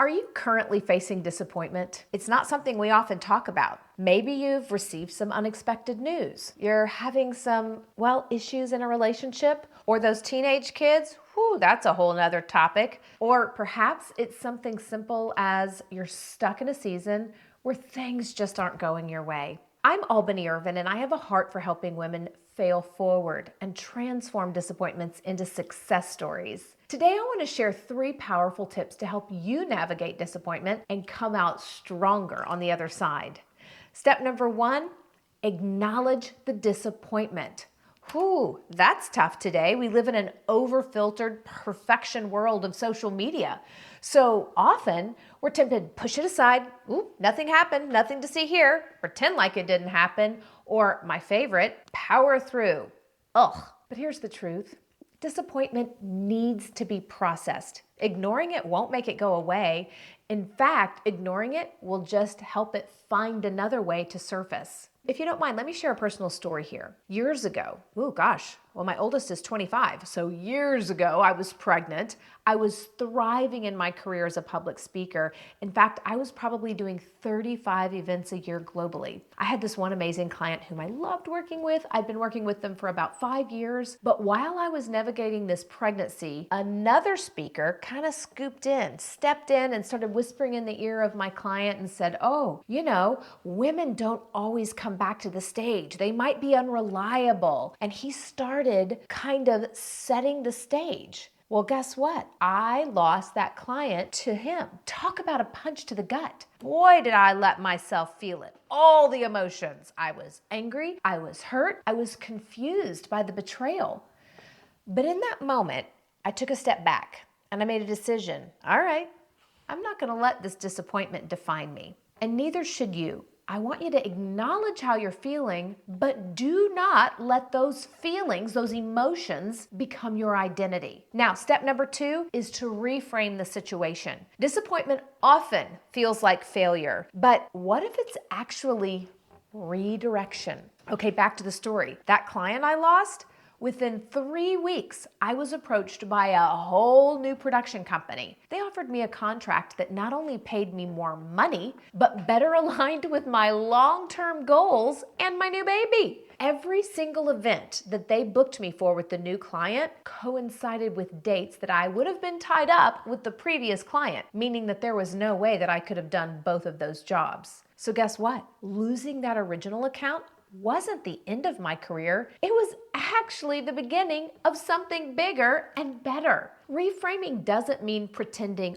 Are you currently facing disappointment? It's not something we often talk about. Maybe you've received some unexpected news. You're having some, issues in a relationship, or those teenage kids. Whew, that's a whole nother topic. Or perhaps it's something simple as you're stuck in a season where things just aren't going your way. I'm Albany Irvin, and I have a heart for helping women fail forward and transform disappointments into success stories. Today, I want to share 3 powerful tips to help you navigate disappointment and come out stronger on the other side. Step number 1, acknowledge the disappointment. Whew, that's tough today. We live in an over-filtered perfection world of social media. So often we're tempted to push it aside. Ooh, nothing happened, nothing to see here. Pretend like it didn't happen. Or my favorite, power through. Ugh. But here's the truth. Disappointment needs to be processed. Ignoring it won't make it go away. In fact, ignoring it will just help it find another way to surface. If you don't mind, let me share a personal story here. Years ago, my oldest is 25, so years ago I was pregnant. I was thriving in my career as a public speaker. In fact, I was probably doing 35 events a year globally. I had this one amazing client whom I loved working with. I'd been working with them for about 5 years, but while I was navigating this pregnancy, another speaker kind of stepped in and started whispering in the ear of my client and said, women don't always come back to the stage. They might be unreliable. And he started kind of setting the stage. Well, guess what? I lost that client to him. Talk about a punch to the gut. Boy, did I let myself feel it. All the emotions. I was angry. I was hurt. I was confused by the betrayal. But in that moment, I took a step back and I made a decision. All right, I'm not going to let this disappointment define me. And neither should you. I want you to acknowledge how you're feeling, but do not let those feelings, those emotions, become your identity. Now, step number 2 is to reframe the situation. Disappointment often feels like failure, but what if it's actually redirection? Okay, back to the story. That client I lost, within 3 weeks, I was approached by a whole new production company. They offered me a contract that not only paid me more money, but better aligned with my long-term goals and my new baby. Every single event that they booked me for with the new client coincided with dates that I would have been tied up with the previous client, meaning that there was no way that I could have done both of those jobs. So guess what? Losing that original account wasn't the end of my career. It was actually the beginning of something bigger and better. Reframing doesn't mean pretending,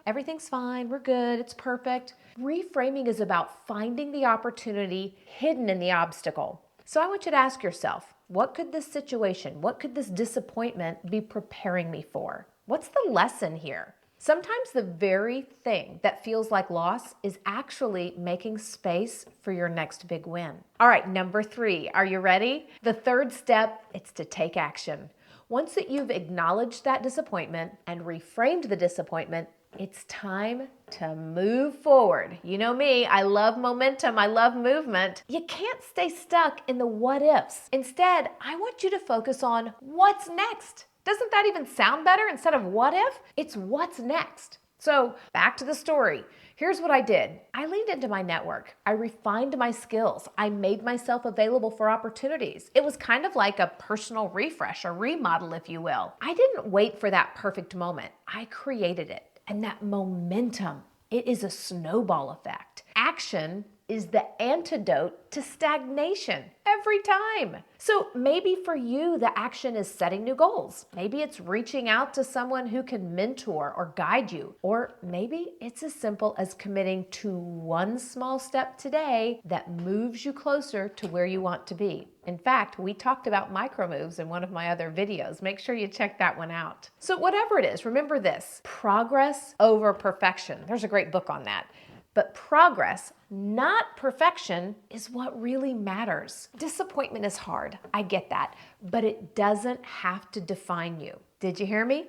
everything's fine, we're good, it's perfect. Reframing is about finding the opportunity hidden in the obstacle. So I want you to ask yourself, what could this situation, what could this disappointment be preparing me for? What's the lesson here? Sometimes the very thing that feels like loss is actually making space for your next big win. All right, number 3, are you ready? The 3rd step, it's to take action. Once that you've acknowledged that disappointment and reframed the disappointment, it's time to move forward. You know me, I love momentum, I love movement. You can't stay stuck in the what ifs. Instead, I want you to focus on what's next. Doesn't that even sound better? Instead of what if, it's what's next. So back to the story. Here's what I did. I leaned into my network. I refined my skills. I made myself available for opportunities. It was kind of like a personal refresh, a remodel, if you will. I didn't wait for that perfect moment. I created it. And that momentum, it is a snowball effect. Action is the antidote to stagnation every time. So maybe for you, the action is setting new goals. Maybe it's reaching out to someone who can mentor or guide you. Or maybe it's as simple as committing to one small step today that moves you closer to where you want to be. In fact, we talked about micro moves in one of my other videos. Make sure you check that one out. So whatever it is, remember this: progress over perfection. There's a great book on that. But progress, not perfection, is what really matters. Disappointment is hard. I get that. But it doesn't have to define you. Did you hear me?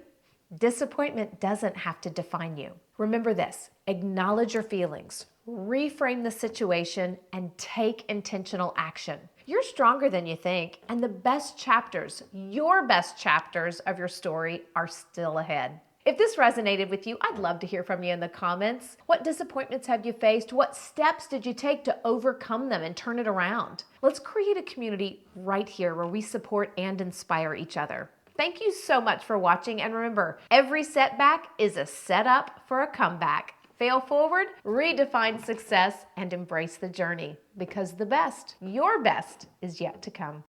Disappointment doesn't have to define you. Remember this: acknowledge your feelings, reframe the situation, and take intentional action. You're stronger than you think, and the best chapters, your best chapters of your story are still ahead. If this resonated with you, I'd love to hear from you in the comments. What disappointments have you faced? What steps did you take to overcome them and turn it around? Let's create a community right here where we support and inspire each other. Thank you so much for watching, and remember, every setback is a setup for a comeback. Fail forward, redefine success, and embrace the journey, because the best, your best, is yet to come.